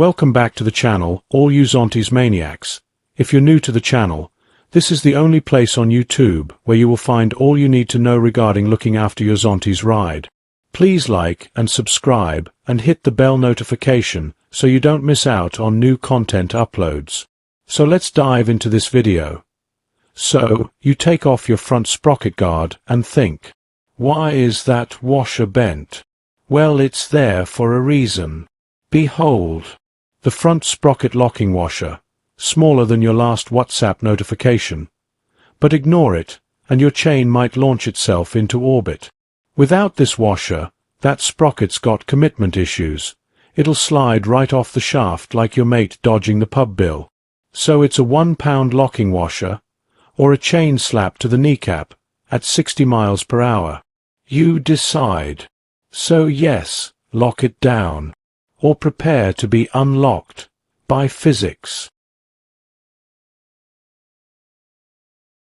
Welcome back to the channel, all you Zontes maniacs. If you're new to the channel, this is the only place on YouTube where you will find all you need to know regarding looking after your Zontes ride. Please like and subscribe and hit the bell notification so you don't miss out on new content uploads. So let's dive into this video. So, you take off your front sprocket guard and think, why is that washer bent? Well, it's there for a reason. Behold, the front sprocket locking washer, smaller than your last WhatsApp notification. But ignore it, and your chain might launch itself into orbit. Without this washer, that sprocket's got commitment issues. It'll slide right off the shaft like your mate dodging the pub bill. So it's a 1-pound locking washer, or a chain slap to the kneecap, at 60 miles per hour. You decide. So yes, lock it down. Or prepare to be unlocked by physics.